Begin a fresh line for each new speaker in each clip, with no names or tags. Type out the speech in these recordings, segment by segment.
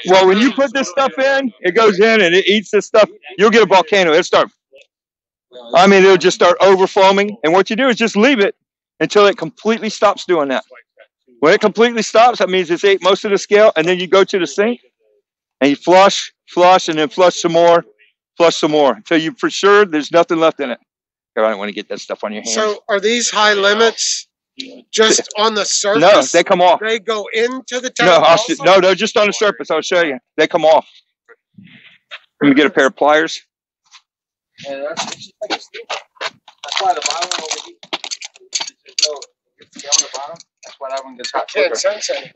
Well, when you put this stuff in, it goes in and it eats this stuff. You'll get a volcano. It'll start. I mean, it'll just start overflowing. And what you do is just leave it until it completely stops doing that. When it completely stops, that means it's ate most of the scale. And then you go to the sink and you flush, and then flush some more until you for sure there's nothing left in it. I don't want to get that stuff on your hands.
So are these high limits just on the surface?
No, they come off.
They go into the tank.
No, they're just on the surface. I'll show you. They come off. Let me get a pair of pliers.
Yeah, that's why the bottom over here. On the bottom. That's why that one gets hot. It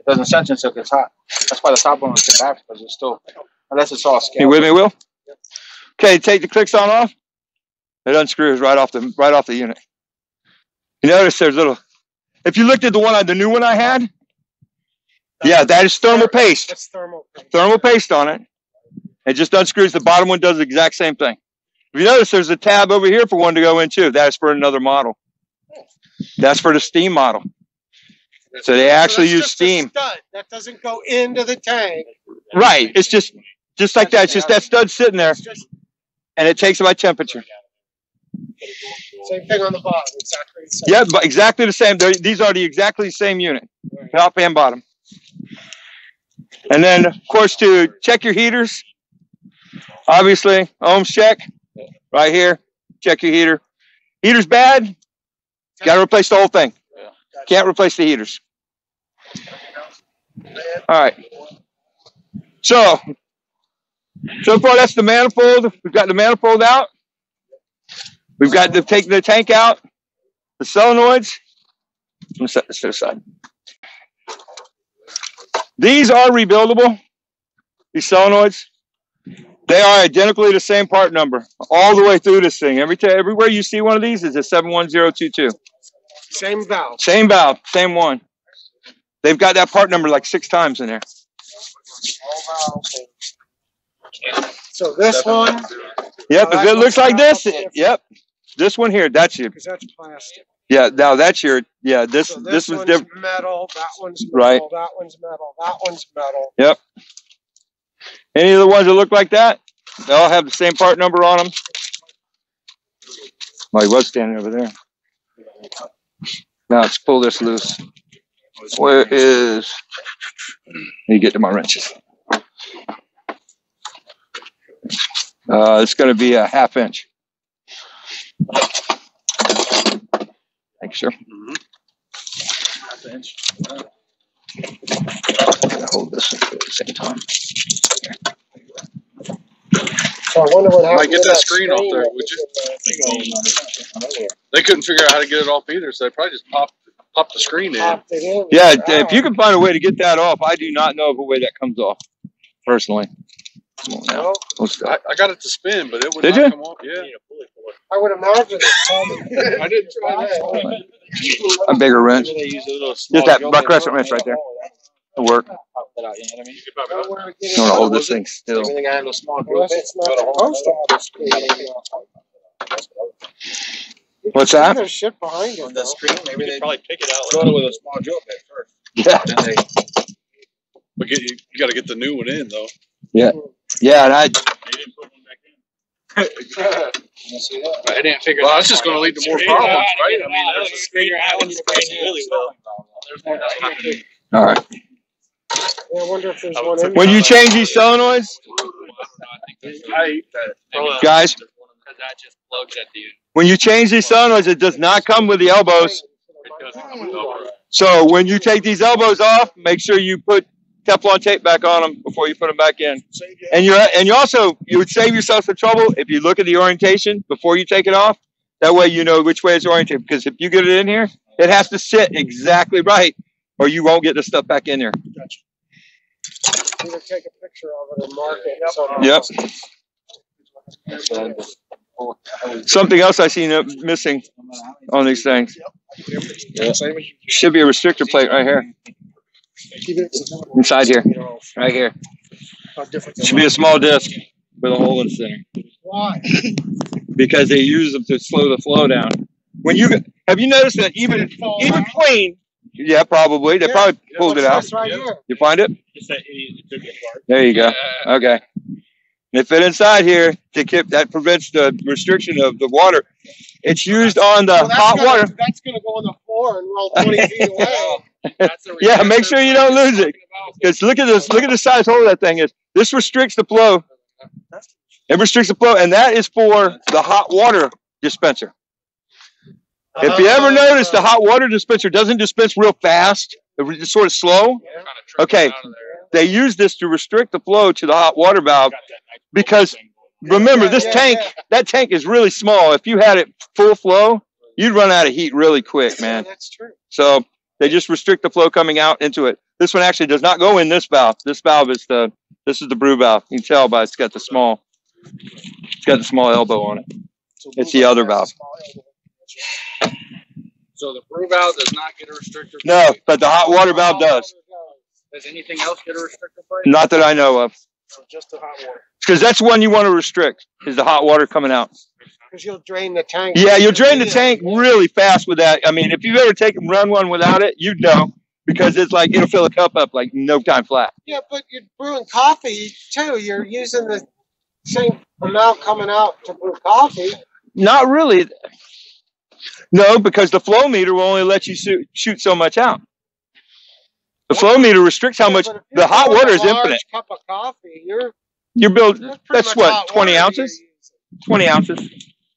doesn't sense until it gets hot. That's why the top one will get back because it's still, unless it's all scaled.
You with me, Will? Okay, take the clicks on off. It unscrews right off the unit. You notice there's little. If you looked at the new one I had, yeah, that is thermal paste.
That's thermal paste.
Thermal paste on it. It just unscrews. The bottom one does the exact same thing. If you notice, there's a tab over here for one to go in too. That's for another model. That's for the steam model. So they actually use steam.
That doesn't go into the tank.
Right. It's just like that. It's just that stud sitting there, and it takes it by temperature.
Same thing on the bottom. Exactly the same.
Yeah, but exactly the same. These are the exactly same unit, top and bottom. And then, of course, to check your heaters, obviously, ohms check right here. Check your heater. Heater's bad. Got to replace the whole thing. Can't replace the heaters. All right. So far, that's the manifold. We've got the manifold out. We've got to take the tank out, the solenoids. I'm going to set this to the side. These are rebuildable, these solenoids. They are identically the same part number all the way through this thing. Everywhere you see one of these is a 71022.
Same valve.
Same valve, same one. They've got that part number like 6 times in there.
So this one.
Yep, if it looks like this, yep. This one here, that's your.
Because that's plastic.
Yeah, now that's your. Yeah, this
So
was
one's
different.
metal. That one's metal.
Right.
That one's metal. That one's metal.
Yep. Any of the ones that look like that, they all have the same part number on them. Well, he was standing over there. Now let's pull this loose. Where is? Let me get to my wrenches. It's going to be a 1/2 inch. Thanks, sir. Hold this at the same time.
So I wonder what happened.
Might get that screen off there, would you? They couldn't figure out how to get it off either, so they probably just popped the screen in.
Yeah, if you can find a way to get that off, I do not know of a way that comes off, personally. Come on now.
I got it to spin, but it would
Did
not
you?
come off. Yeah.
I would imagine.
I didn't try that.
A bigger wrench. Just that buck crescent wrench right there. It'll work. You want to hold this thing still. What's that?
There's shit behind it.
On the screen, maybe they
probably pick it out.
go with a small drill bit first.
Yeah.
Then they
But you got to get the new one in, though.
Yeah. Yeah, and
I didn't figure. Well, that's just going to lead to more problems, right? I mean, there's a screen out really well.
all right.
Yeah, I wonder if there's one in
When you change these solenoids, guys, when you change these solenoids, it does not come with the elbows. So when you take these elbows off, make sure you put Teflon tape back on them before you put them back in. And you would save yourself the trouble if you look at the orientation before you take it off. That way you know which way it's oriented. Because if you get it in here, it has to sit exactly right, or you won't get the stuff back in there.
Either take a picture of it or mark it.
Yep. Something else I seen missing on these things. Should be a restrictor plate right here. Inside here. Right here. Should be a small disc with a hole in the center.
Why?
Because they use them to slow the flow down. When you have you noticed that even clean, Yeah, probably. They
Yeah.
probably pulled it out.
What's this right here?
You find it?
Just that idiot took it apart.
There you go.
Yeah.
Okay. They fit inside here to keep that prevents the restriction of the water. It's used on the
Well,
hot water.
That's going to go on the floor and roll 20 feet away.
That's the
Yeah, make sure you don't lose it. Because look at this. Look at the size hole that thing is. This restricts the flow. It restricts the flow, and that is for the hot water dispenser. If you ever notice, the hot water dispenser doesn't dispense real fast. It's sort of slow. Okay. They use this to restrict the flow to the hot water valve because remember this tank, that tank is really small. If you had it full flow, you'd run out of heat really quick, man.
That's true.
So they just restrict the flow coming out into it. This one actually does not go in this valve. This valve is this is the brew valve. You can tell by it's got the small elbow on it. It's the other valve.
So the brew valve does not get a restrictor.
No, but the hot water valve does.
Does anything else get a restrictor plate?
Not that I know of.
So just the hot water.
Because that's one you want to restrict, is the hot water coming out.
Because you'll drain the tank.
Yeah, you'll drain the tank really fast with that. I mean, if you've ever taken run one without it, you'd know. Because it's like, it'll fill a cup up like no time flat.
Yeah, but you're brewing coffee too. You're using the same amount coming out to brew coffee.
Not really. No, because the flow meter will only let you shoot so much out. The flow meter restricts how much.
But if
The
you're
hot
brewing
water
a
is
large
infinite.
Cup of coffee, you're
That's
pretty much
what,
hot
20
water
ounces?
you're using.
20 ounces.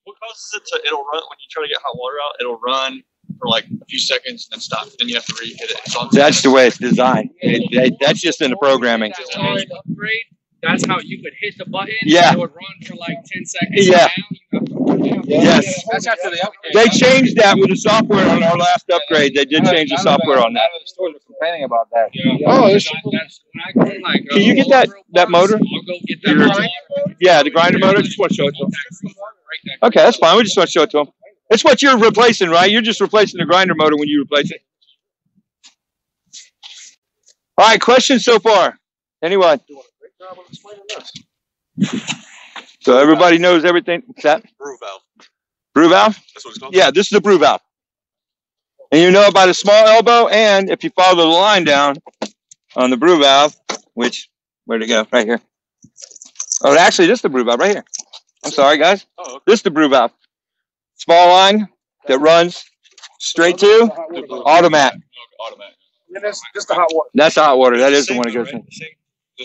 What causes it to? It'll run when you try to get hot water out. It'll run for like a few seconds and then stop. Then you have to re-hit it. It's on.
That's the way it's designed. That's just in the programming.
That's how you upgrade. That's how you could hit the button.
Yeah.
It would run for like 10 seconds.
Yeah.
Now you have to run down.
Yes.
That's after the upgrade.
They changed that with the software on our last upgrade. They did change the software on that.
None of the stores were complaining about that.
Yeah.
Oh,
that's when I go like.
Can you get that motor?
I'll go get that.
Your-
motor.
Yeah, the grinder motor. Just want to show it to them.
Right there.
Okay, that's fine. We just want to show it to them. It's what you're replacing, right? You're just replacing the grinder motor when you replace it. All right, questions so far? Anyone? So everybody knows everything. What's that?
brew valve.
Brew valve?
That's what it's called.
Yeah, this is a brew valve. And you know about a small elbow, and if you follow the line down on the brew valve, which, where'd it go? Right here. Oh, actually, this is the brew valve right here. I'm sorry, guys.
Oh, okay.
This is the brew valve. Small line that runs straight to automatic.
Automatic.
And that's just the hot water.
That's the hot water. That is the one it goes in.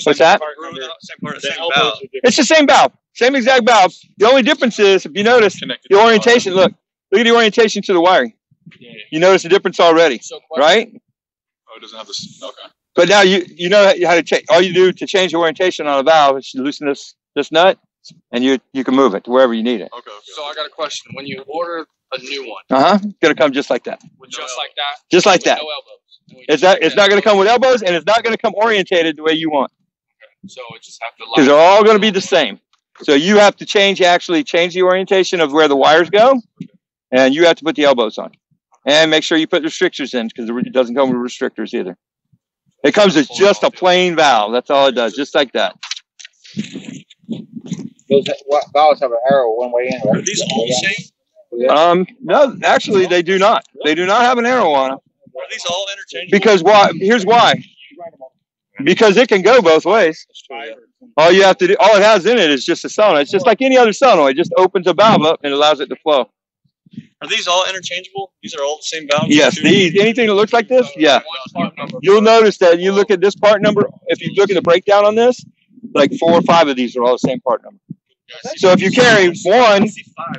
What's that?
Same part, same valve.
It's the same valve. Same exact valve. The only difference is, if you notice,
Connected
the
to
orientation, look at the orientation to the wiring.
Yeah.
You notice the difference already,
So
right?
Oh, it doesn't have this. Okay.
But now you know how to change. All you do to change the orientation on a valve is you loosen this nut, and you can move it to wherever you need it.
Okay.
So I got a question. When you order a new one,
Gonna come just like that.
just like that,
Just like
with
that.
no elbows.
It's not gonna come with elbows, and it's not gonna come orientated the way you want,
So it just have to.
because they're all gonna be the same. So you have to actually change the orientation of where the wires go, and you have to put the elbows on, and make sure you put restrictors in, because it doesn't come with restrictors either. It comes as just a plain valve. That's all it does, just like that.
Those valves have an arrow one way in,
Are
right?
these all the same?
No, actually, they do not. They do not have an arrow on them.
Are these all interchangeable?
Because why? Here's why. Because it can go both ways. All you have to do, all it has in it is just a solenoid. It's just like any other solenoid. It just opens a valve up and allows it to flow.
Are these all interchangeable? These are all the same valves?
Yes, anything that looks like this, yeah. You'll notice that you look at this part number. If you look at the breakdown on this, like 4 or 5 of these are all the same part number. So if you carry one,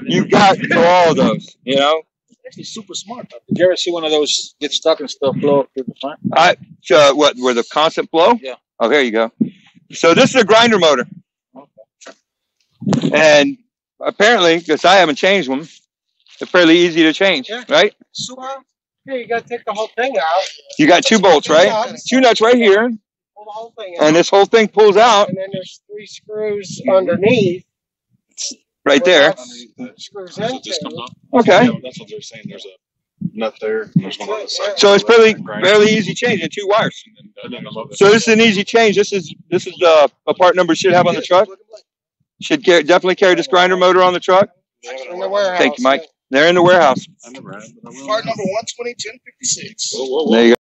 you've got for all of those. You know.
Actually, super smart. Did you ever see one of those get stuck and stuff blow up through the front?
What? Where the constant flow?
Yeah.
Oh, here you go. So this is a grinder motor, and apparently, because I haven't changed them, they're fairly easy to change,
Yeah.
right?
So, yeah, you got to take the whole thing out,
You got 2 bolts, right? 2 nuts right here,
pull the whole thing out,
and this whole thing pulls out
and then there's 3 screws underneath.
right
where
there.
that screws
So this comes
into.
off.
Okay.
Yeah, that's what they're saying. There's a nut there. And there's one on the side.
So it's fairly easy change in 2 wires.
And then the motor.
So this is an easy change. This is a part number should have on the truck. Should definitely carry this grinder motor on the truck.
In the warehouse.
Thank you, Mike. They're in the warehouse.
I never had, but I will. Part number 1201056.
There you go.